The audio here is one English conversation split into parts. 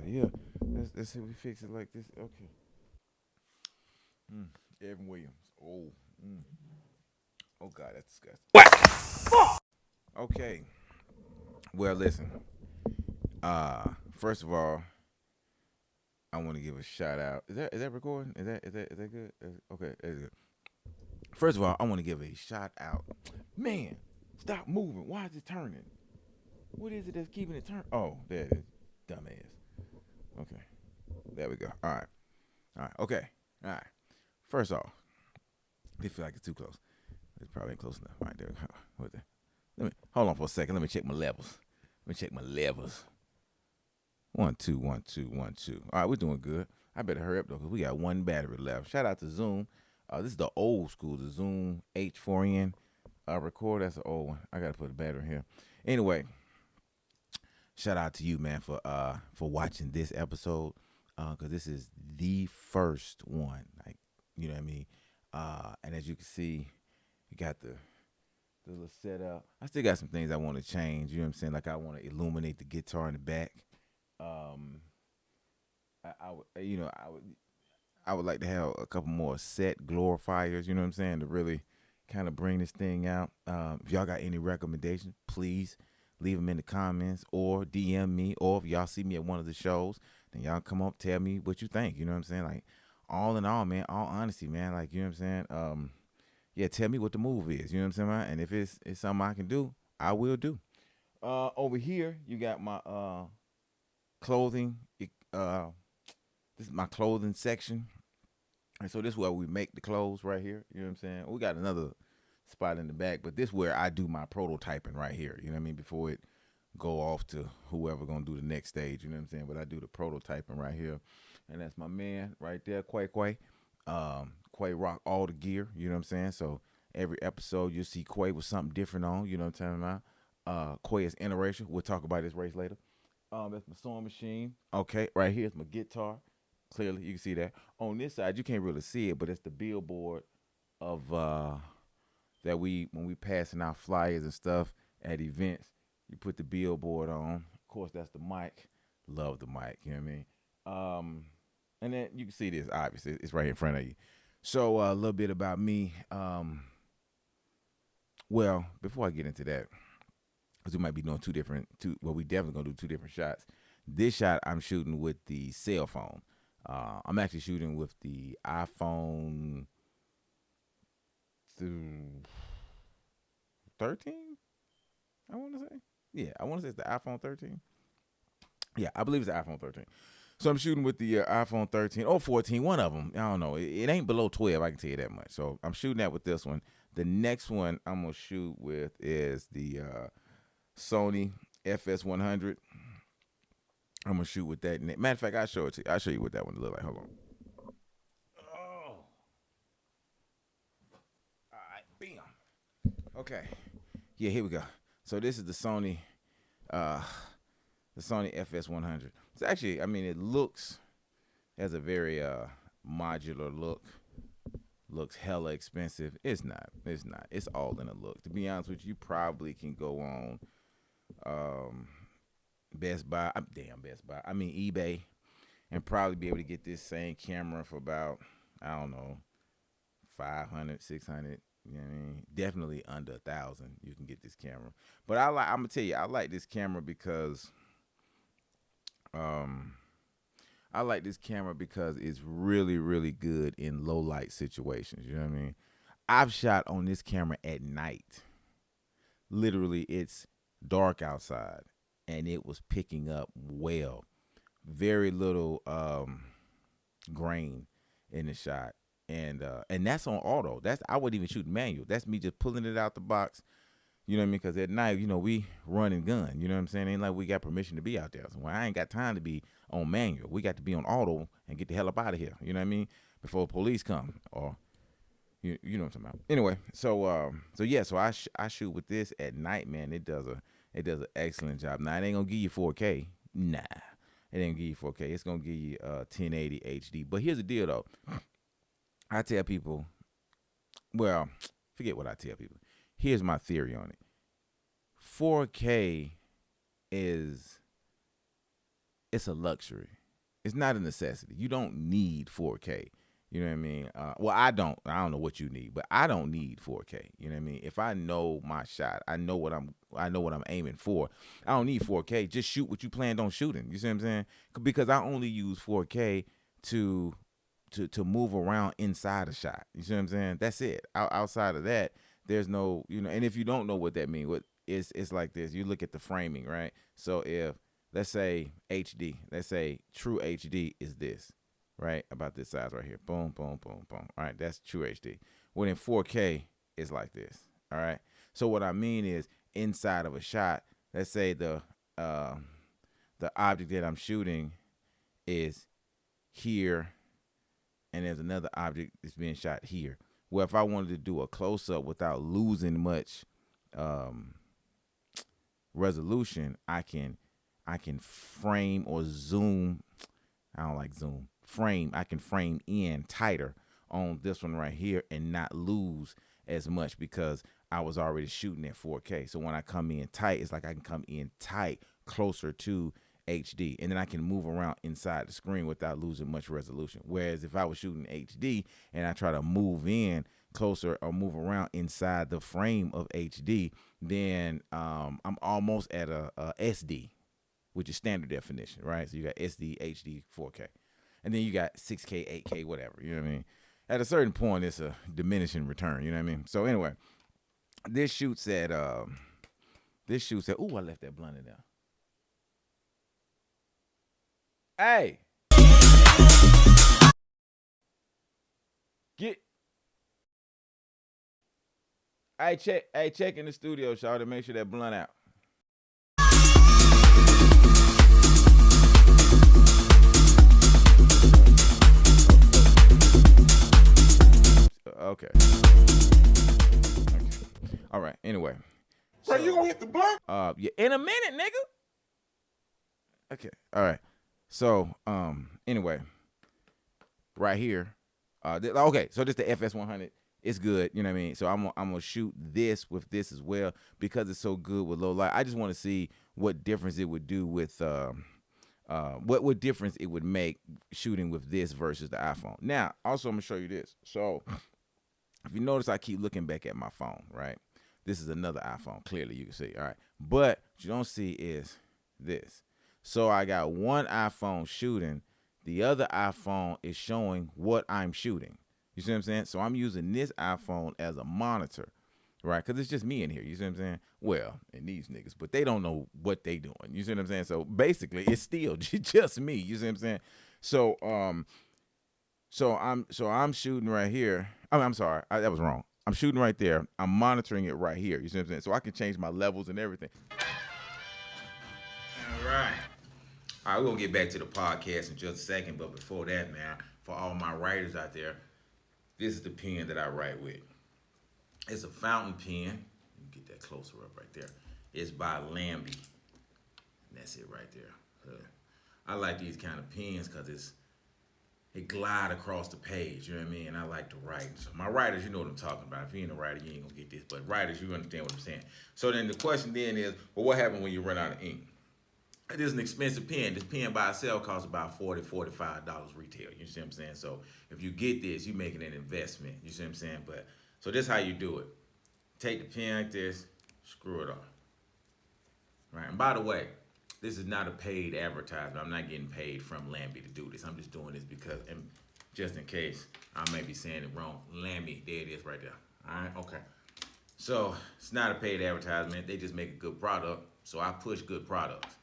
yeah. Let's see if we fix it like this. Okay. Mm. Evan Williams. Oh. Mm. Oh God, that's disgusting. Okay. Well, listen. First of all, I want to give a shout out. Is that recording? Is that good? Okay, that's good. First of all, I want to give a shout out. Man, stop moving. Why is it turning? What is it that's keeping it turn? Oh, there it is. Dumbass. Okay, there we go. All right, all right. Okay, all right. First off, they feel like it's too close. It's probably ain't close enough. All right, there. What the? Let me hold on for a second. Let me check my levels. Let me check my levels. 1 2 1 2 1 2. All right, we're doing good. I better hurry up though, cause we got one battery left. Shout out to Zoom. This is the old school, the Zoom H4n record. That's an old one. I gotta put a battery in here. Anyway, shout out to you, man, for watching this episode, cause this is the first one. Like, you know what I mean. And as you can see, you got the little setup. I still got some things I want to change. You know what I'm saying? Like I want to illuminate the guitar in the back. Um, I would, I would like to have a couple more set glorifiers. You know what I'm saying, to really kind of bring this thing out. If y'all got any recommendations, please leave them in the comments or DM me. Or if y'all see me at one of the shows, then y'all come up, tell me what you think. You know what I'm saying? Like, all in all, man, all honesty, man. Like, you know what I'm saying? Yeah, tell me what the move is. You know what I'm saying, man? And if it's something I can do, I will do. Over here, you got my clothing. Uh, this is my clothing section. And so this is where we make the clothes right here. You know what I'm saying? We got another spot in the back, but this is where I do my prototyping right here. You know what I mean? Before it go off to whoever gonna do the next stage. You know what I'm saying? But I do the prototyping right here, and that's my man right there, Quay Quay. Quay rock all the gear. You know what I'm saying? So every episode you'll see Quay with something different on. You know what I'm talking about? Quay is interracial. We'll talk about this race later. That's my sewing machine. Okay, right here's my guitar. Clearly, you can see that. On this side, you can't really see it, but it's the billboard of that we when we passing out flyers and stuff at events. You put the billboard on. Of course, that's the mic. Love the mic. You know what I mean? And then you can see this. Obviously, it's right in front of you. So a little bit about me. Well, before I get into that, because we might be doing two. Well, we definitely gonna do two different shots. This shot I'm shooting with the cell phone. I'm actually shooting with the iPhone 13. I want to say, yeah, I want to say it's the iPhone 13. Yeah, I believe it's the iPhone 13. So I'm shooting with the iPhone 13 or 14, one of them. I don't know. It ain't below 12. I can tell you that much. So I'm shooting that with this one. The next one I'm gonna shoot with is the Sony FS100. I'm gonna shoot with that. Matter of fact, I'll show it to you. I'll show you what that one look like. Hold on. Oh, all right, bam. Okay, yeah, here we go. So this is uh, the Sony FS100. It's actually, I mean, it looks has a very modular look. Looks hella expensive. It's not. It's not. It's all in the look. To be honest with you, you probably can go on um, Best Buy. Damn, Best Buy. I mean eBay, and probably be able to get this same camera for about, I don't know, 500, 600. You know what I mean? Definitely under 1,000. You can get this camera. But I'm gonna tell you, I like this camera because um I like this camera because it's really, really good in low light situations. You know what I mean? I've shot on this camera at night. Literally, it's dark outside, and it was picking up well. Very little grain in the shot, and that's on auto. That's I wouldn't even shoot manual. That's me just pulling it out the box. You know what I mean? Because at night, we run and gun. You know what I'm saying? Ain't like we got permission to be out there. So I ain't got time to be on manual. We got to be on auto and get the hell up out of here. You know what I mean? Before police come or you know what I'm talking about. Anyway, so yeah, so I shoot with this at night, man. It does an excellent job. Now it ain't gonna give you 4K. Nah, it ain't gonna give you 4K. It's gonna give you 1080 HD. But here's the deal though. I tell people, well, forget what I tell people. Here's my theory on it. 4K is, it's a luxury. It's not a necessity. You don't need 4K. You know what I mean? Well, I don't. I don't know what you need, but I don't need 4K. You know what I mean? If I know my shot, I know what I'm aiming for. I don't need 4K. Just shoot what you planned on shooting. You see what I'm saying? Because I only use 4K to to move around inside a shot. You see what I'm saying? That's it. Outside of that, there's no, and if you don't know what that means, it's like this. You look at the framing, right? So if, let's say HD, let's say true HD is this, right? About this size right here. Boom, boom, boom, boom. All right, that's true HD. Well, in 4K, it's like this. All right. So what I mean is inside of a shot, let's say the object that I'm shooting is here, and there's another object that's being shot here. Well, if I wanted to do a close up without losing much resolution, I can frame or zoom. I don't like zoom. Frame. I can frame in tighter on this one right here and not lose as much because I was already shooting at 4K. So when I come in tight, it's like I can come in tight closer to HD, and then I can move around inside the screen without losing much resolution. Whereas if I was shooting HD and I try to move in closer or move around inside the frame of HD, then I'm almost at a SD, which is standard definition, right? So you got SD, HD, 4K, and then you got 6K, 8K, whatever. You know what I mean? At a certain point, it's a diminishing return. You know what I mean? So anyway, this shoot said, ooh, I left that blunt in there. Hey, get. Check in the studio, y'all, to make sure that blunt out. Okay. All right. Anyway. Bro, you gonna hit the blunt? Yeah, in a minute, nigga. Okay. All right. So, anyway, right here. Okay. So this the FS100. It's good. You know what I mean? So I'm gonna shoot this with this as well because it's so good with low light. I just want to see what difference it would do with what difference it would make shooting with this versus the iPhone. Now, also I'm gonna show you this. So if you notice, I keep looking back at my phone, right? This is another iPhone. Clearly, you can see. All right. But what you don't see is this. So I got one iPhone shooting. The other iPhone is showing what I'm shooting. You see what I'm saying? So I'm using this iPhone as a monitor, right? Because it's just me in here. You see what I'm saying? Well, and these niggas, but they don't know what they doing. You see what I'm saying? So basically, it's still just me. You see what I'm saying? So I'm shooting right here. I'm sorry, that was wrong. I'm shooting right there. I'm monitoring it right here. You see what I'm saying? So I can change my levels and everything. All right. All right, we're going to get back to the podcast in just a second. But before that, man, for all my writers out there, this is the pen that I write with. It's a fountain pen. Let me get that closer up right there. It's by Lambie. And that's it right there. I like these kind of pens because it glide across the page, you know what I mean? And I like to write. So my writers, you know what I'm talking about. If you ain't a writer, you ain't gonna get this. But writers, you understand what I'm saying. So then the question then is, well, what happens when you run out of ink? It is an expensive pen. This pen by itself costs about $40, $45 retail. You see what I'm saying? So if you get this, you're making an investment. You see what I'm saying? But so this is how you do it. Take the pen like this, screw it off. Right. And by the way, this is not a paid advertisement. I'm not getting paid from Lambie to do this. I'm just doing this because, and just in case I may be saying it wrong, Lambie, there it is right there. All right, okay. So it's not a paid advertisement. They just make a good product. So I push good products.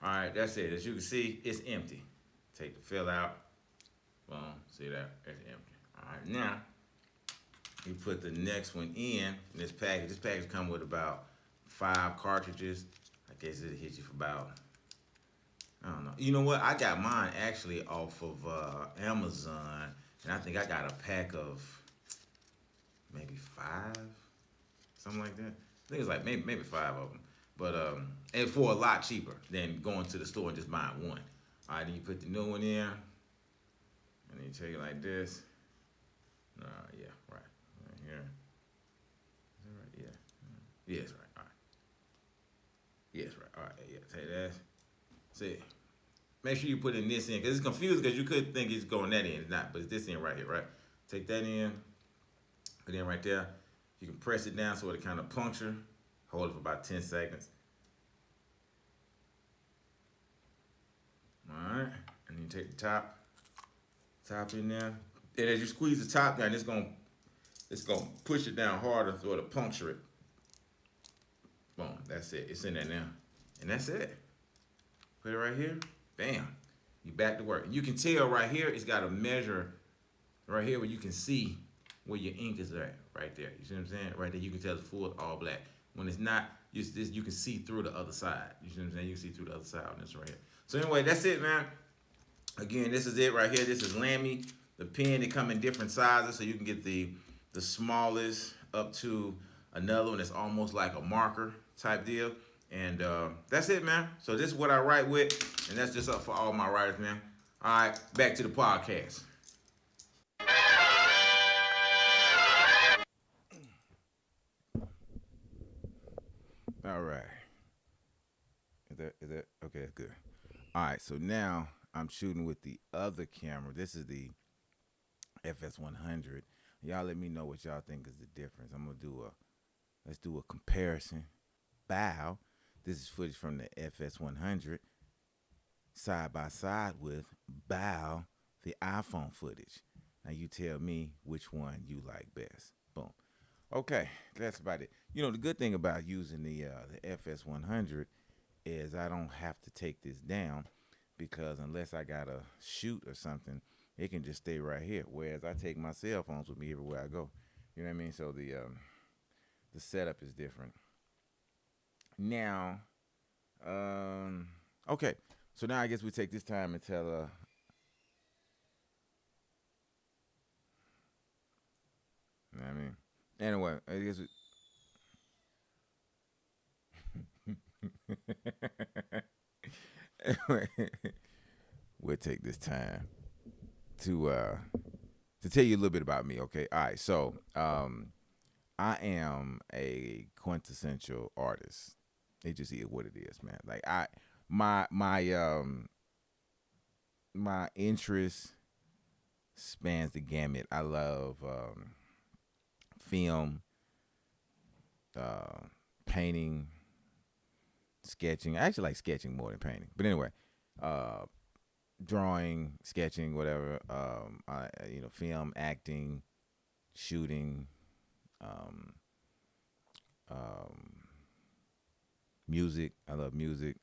All right, that's it. As you can see, it's empty. Take the fill out. Boom. See that? It's empty. All right, now you put the next one in this package. This package comes with about 5 cartridges. I guess it'll hit you for about, I don't know. You know what? I got mine actually off of Amazon, and I think I got a pack of maybe 5, something like that. I think it's like maybe 5 of them, but and for a lot cheaper than going to the store and just buying one. All right, then you put the new one in, and then you take it like this. Yeah, right here. Is that right? Yeah. Yes, right. All right. Yes, right. All right. Yeah. Take that. See. make sure you put in this end because it's confusing because you could think it's going that end. It's not, but it's this end right here, right? Take that in, put it in right there. You can press it down so it kind of puncture. Hold it for about 10 seconds. All right, and you take the top in there. And as you squeeze the top down, it's gonna push it down harder so it'll puncture it. Boom, that's it. It's in there now, and that's it. Put it right here. Bam, you back to work. And you can tell right here, it's got a measure right here where you can see where your ink is at, right there. You see what I'm saying? Right there, you can tell it's full all black. When it's not, you can see through the other side. You see what I'm saying? You can see through the other side on this right here. So anyway, that's it, man. Again, this is it right here. This is Lamy. The pen, they come in different sizes, so you can get the smallest up to another one that's almost like a marker type deal. And that's it, man. So this is what I write with, and that's just up for all my writers, man. All right, back to the podcast. All right. Is that okay? That's good. All right. So now I'm shooting with the other camera. This is the FS100. Y'all let me know what y'all think is the difference. Let's do a comparison. Bow. This is footage from the FS100 side by side with Bow, the iPhone footage. Now you tell me which one you like best. Boom. Okay, that's about it. You know, the good thing about using the FS100 is I don't have to take this down because unless I got to shoot or something, it can just stay right here. Whereas I take my cell phones with me everywhere I go. You know what I mean? So the setup is different. Now, okay. So now I guess we take this time and tell you know what I mean? Anyway, I guess anyway, we'll take this time to tell you a little bit about me, okay? All right, so I am a quintessential artist. It just is what it is, man. Like my interest spans the gamut. I love film, painting, sketching. I actually like sketching more than painting. But anyway, drawing, sketching, whatever. Film, acting, shooting, music. I love music.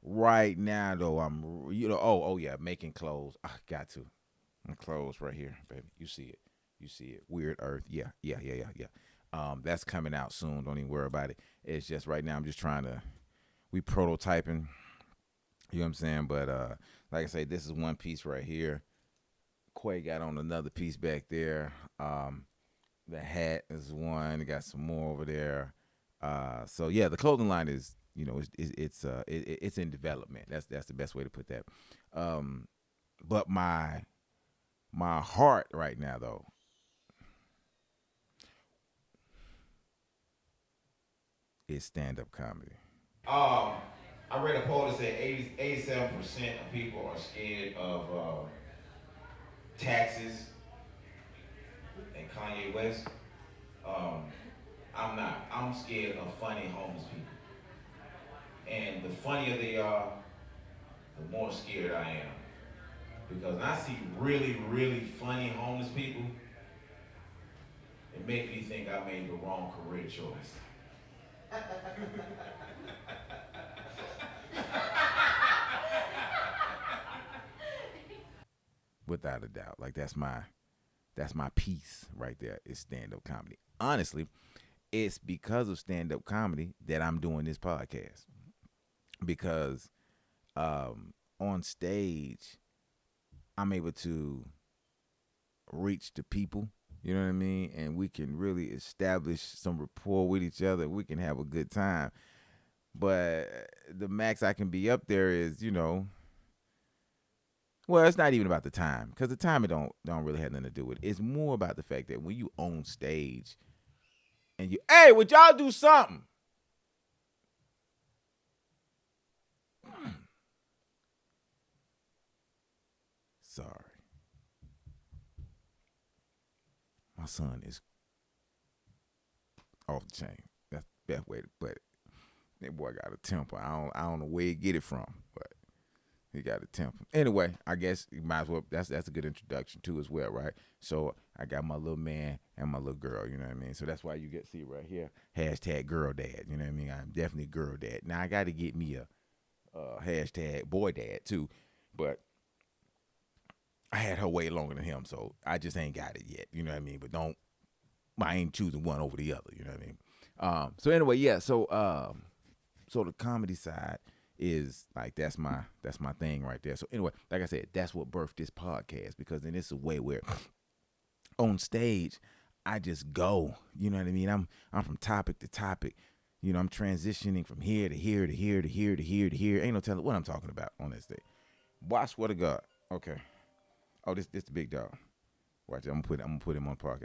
Right now though, I'm making clothes. I got to. My clothes right here, baby. You see it. Weird Earth. Yeah. That's coming out soon. Don't even worry about it. It's just right now I'm just we prototyping. You know what I'm saying? But like I say, this is one piece right here. Quay got on another piece back there. The hat is one. Got some more over there. So yeah, the clothing line is, it's in development. That's the best way to put that. But my heart right now though is stand-up comedy. I read a poll that said 87% of people are scared of taxes and Kanye West. I'm not. I'm scared of funny homeless people. And the funnier they are, the more scared I am. Because when I see really, really funny homeless people, it makes me think I made the wrong career choice. Without a doubt. Like that's my piece right there is stand-up comedy. Honestly, it's because of stand-up comedy that I'm doing this podcast. Because on stage, I'm able to reach the people, you know what I mean? And we can really establish some rapport with each other. We can have a good time. But the max I can be up there is, well, it's not even about the time, because the time it don't really have nothing to do with it. It's more about the fact that when you on stage and hey, would y'all do something? sorry. My son is off the chain. That's the best way to put it. That boy got a temper. I don't know where he get it from, but he got a temper. Anyway, I guess you might as well. That's a good introduction too as well, right? So I got my little man and my little girl. You know what I mean? So that's why you see right here hashtag girl dad. You know what I mean? I'm definitely girl dad. Now I got to get me a hashtag boy dad too, but I had her way longer than him, so I just ain't got it yet. You know what I mean? But I ain't choosing one over the other. You know what I mean? So anyway, yeah. So the comedy side is like that's my thing right there. So anyway, like I said, that's what birthed this podcast, because then it's a way where on stage I just go. You know what I mean? I'm from topic to topic. You know, I'm transitioning from here to here to here to here to here to here. Ain't no telling what I'm talking about on this day. Boy, I swear to God. Okay. Oh, this the big dog. Watch it. I'm gonna put him on park.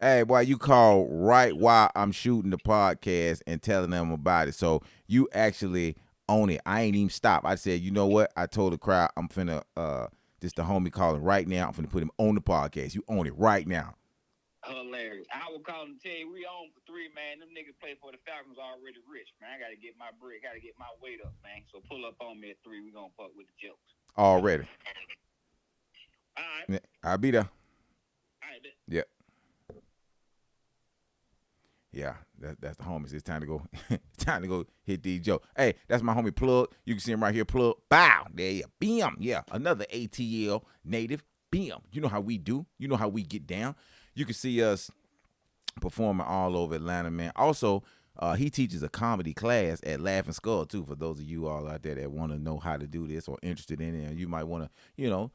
Hey, boy, you call right while I'm shooting the podcast and telling them about it. So you actually own it. I ain't even stop. I said, you know what? I told the crowd I'm finna this the homie calling right now. I'm finna put him on the podcast. You own it right now. Hilarious. I will call and tell you we on for 3, man. Them niggas play for the Falcons already rich, man. I gotta get my bread, gotta get my weight up, man. So pull up on me at 3. We gonna fuck with the jokes. Already. All right. I'll be there. All right. Yep. Yeah, that's the homies. It's time to go. Time to go hit these jokes. Hey, that's my homie Plug. You can see him right here. Plug. Bow. There you. Bam. Yeah, another ATL native. Bam. You know how we do. You know how we get down. You can see us performing all over Atlanta, man. Also, he teaches a comedy class at Laughing Skull too. For those of you all out there that want to know how to do this or interested in it, and you might want to,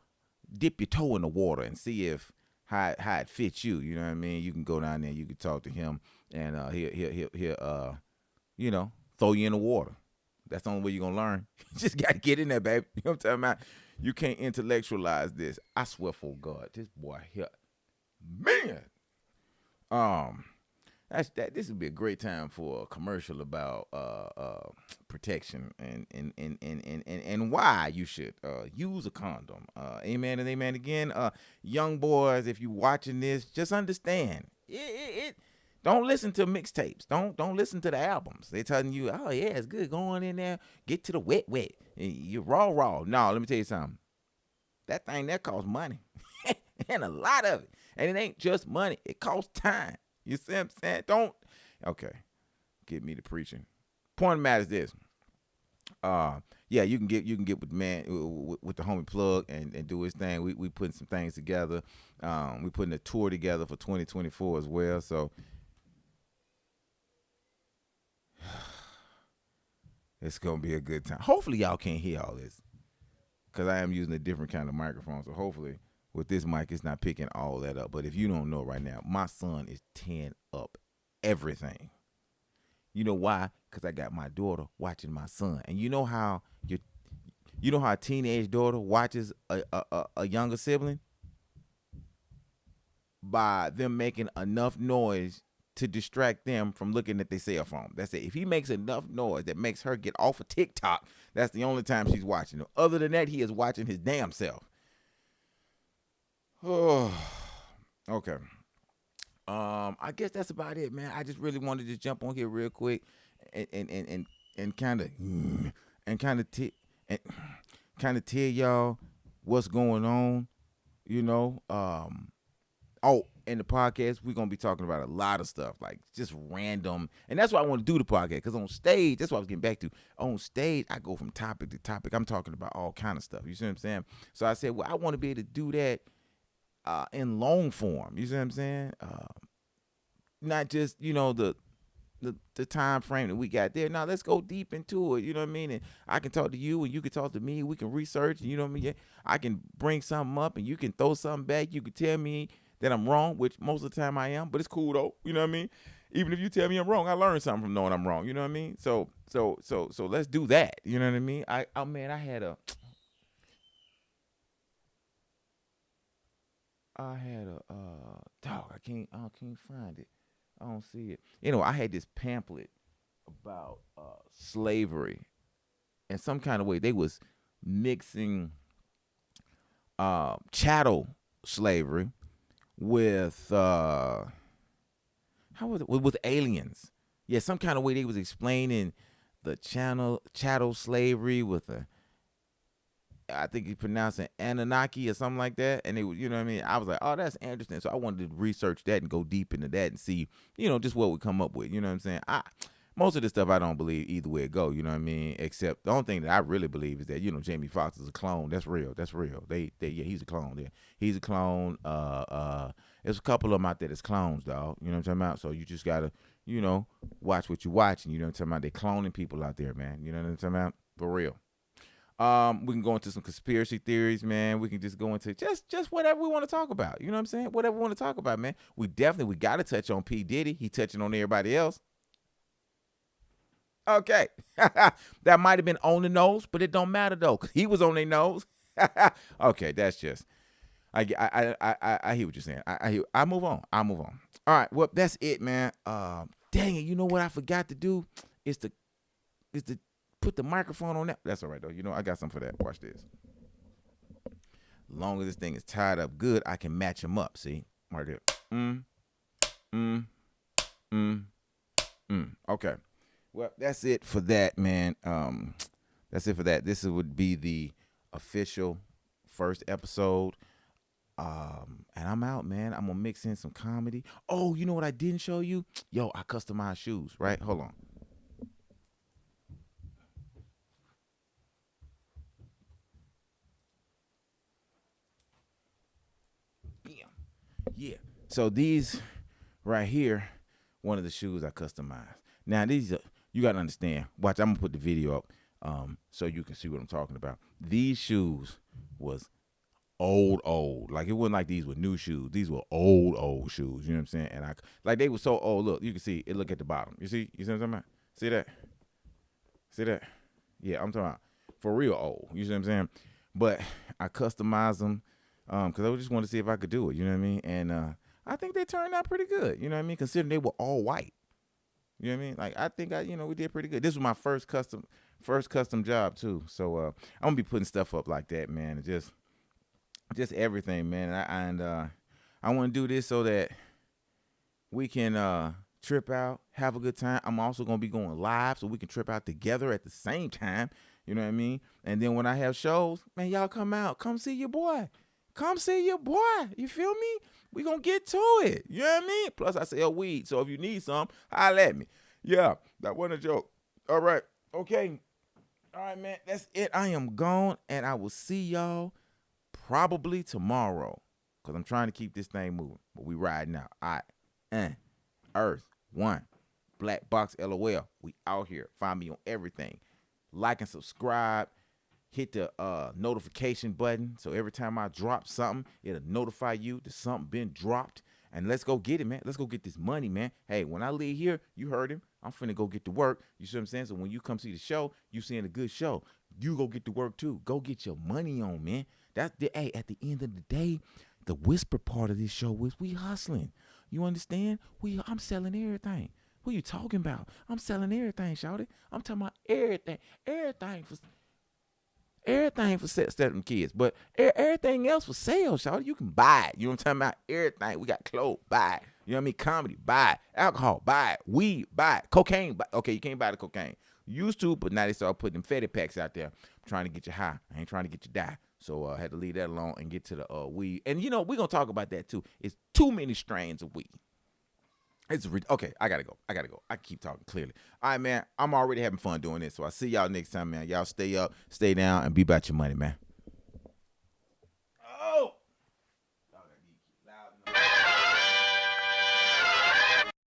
dip your toe in the water and see if how it fits you. You know what I mean? You can go down there. You can talk to him, and he'll throw you in the water. That's the only way you're gonna learn. You just gotta get in there, baby. You know what I'm talking about? You can't intellectualize this. I swear for God, this boy here, man. This would be a great time for a commercial about protection and why you should use a condom. Amen and amen again. Young boys, if you watching this, just understand it. Don't listen to mixtapes. Don't listen to the albums. They telling you, oh yeah, it's good. Go on in there, get to the wet. You're raw. No, let me tell you something. That thing that costs money, and a lot of it. And it ain't just money. It costs time. You see what I'm saying? Okay. Get me to preaching. Point of the matter is this. Yeah, you can get with the man, with the homie Plug and do his thing. We putting some things together. We putting a tour together for 2024 as well. So it's gonna be a good time. Hopefully y'all can't hear all this, because I am using a different kind of microphone. So hopefully with this mic, it's not picking all that up. But if you don't know right now, my son is 10 up everything. You know why? Because I got my daughter watching my son. And you know how a teenage daughter watches a younger sibling? By them making enough noise to distract them from looking at their cell phone. That's it. If he makes enough noise that makes her get off of TikTok, that's the only time she's watching him. Other than that, he is watching his damn self. Oh, okay. I guess that's about it, man. I just really wanted to jump on here real quick and kind of tell y'all what's going on. In the podcast, we're gonna be talking about a lot of stuff, like just random, and that's why I want to do the podcast. Because on stage, that's what I was getting back to. On stage, I go from topic to topic. I'm talking about all kind of stuff. You see what I'm saying? So I said, well, I want to be able to do that in long form. You see what I'm saying? Not just the time frame that we got there. Now let's go deep into it. You know what I mean? And I can talk to you, and you can talk to me. We can research. You know what I mean? I can bring something up, and you can throw something back. You can tell me that I'm wrong, which most of the time I am, but it's cool though. You know what I mean? Even if you tell me I'm wrong, I learned something from knowing I'm wrong. You know what I mean? So let's do that. You know what I mean? I had a dog. I can't find it. I don't see it. I had this pamphlet about slavery. In some kind of way, they was mixing chattel slavery with how was it with aliens? Yeah, some kind of way they was explaining the chattel slavery with I think he pronounced it Anunnaki or something like that. And they would, you know what I mean? I was like, oh, that's interesting. So I wanted to research that and go deep into that and see, just what we come up with. You know what I'm saying? Most of the stuff I don't believe either way it go, you know what I mean? Except the only thing that I really believe is that, Jamie Foxx is a clone. That's real. That's real. Yeah, he's a clone. Yeah. He's a clone. There's a couple of them out there that's clones, dog. You know what I'm talking about? So you just gotta, watch what you watch, and you know what I'm talking about? They cloning people out there, man. You know what I'm talking about? For real. We can go into some conspiracy theories, man. We can just go into just whatever we want to talk about. You know what I'm saying? Whatever we want to talk about, man. We got to touch on P. Diddy. He touching on everybody else. Okay. That might have been on the nose, but it don't matter though, because he was on their nose. Okay, that's just I hear what you're saying. I move on. I'll move on. All right, well, that's it, man. Dang it, you know what I forgot to do is to put the microphone on that. That's all right though. I got something for that. Watch this. As long as this thing is tied up good, I can match them up. See? Right there. Okay. Well, that's it for that, man. That's it for that. This would be the official first episode. And I'm out, man. I'm gonna mix in some comedy. Oh, you know what I didn't show you? Yo, I customize shoes, right? Hold on. Bam. Yeah. So these right here, one of the shoes I customized. Now these are, you gotta understand. Watch, I'm gonna put the video up so you can see what I'm talking about. These shoes was old. Like, it wasn't like these were new shoes. These were old shoes. You know what I'm saying? And they were so old. Look, you can see it. Look at the bottom. You see what I'm talking about? See that? Yeah, I'm talking about for real old. You see what I'm saying? But I customized them because I just wanted to see if I could do it. You know what I mean? And I think they turned out pretty good. You know what I mean? Considering they were all white. You know what I mean? Like, I think we did pretty good. This was my first custom job too. So I'm gonna be putting stuff up like that, man. Just everything, man. And I want to do this so that we can trip out, have a good time. I'm also going to be going live so we can trip out together at the same time. You know what I mean? And then when I have shows, man, y'all come out. Come see your boy. You feel me? We going to get to it. You know what I mean? Plus, I sell weed. So if you need some, holla at me. Yeah, that wasn't a joke. All right. Okay. All right, man. That's it. I am gone, and I will see y'all probably tomorrow, because I'm trying to keep this thing moving. But we riding out. All right. Earth 1. Black Box LOL. We out here. Find me on everything. Like and subscribe. Hit the notification button. So every time I drop something, it'll notify you that something been dropped. And let's go get it, man. Let's go get this money, man. Hey, when I leave here, you heard him. I'm finna go get to work. You see what I'm saying? So when you come see the show, you seeing a good show. You go get to work too. Go get your money on, man. At the end of the day, the whisper part of this show is we hustling. You understand? I'm selling everything. What you talking about? I'm selling everything, shawty. I'm talking about everything. Everything for selling kids. But everything else for sale, shawty. You can buy it. You know what I'm talking about? Everything. We got clothes, buy it. You know what I mean? Comedy, buy it. Alcohol, buy it. Weed, buy it. Cocaine, buy it. Okay, you can't buy the cocaine. Used to, but now they start putting them Fetty packs out there. I'm trying to get you high. I ain't trying to get you die. So I had to leave that alone and get to the weed. And, we're going to talk about that, too. It's too many strains of weed. Okay, I got to go. I keep talking clearly. All right, man. I'm already having fun doing this. So I'll see y'all next time, man. Y'all stay up, stay down, and be about your money, man.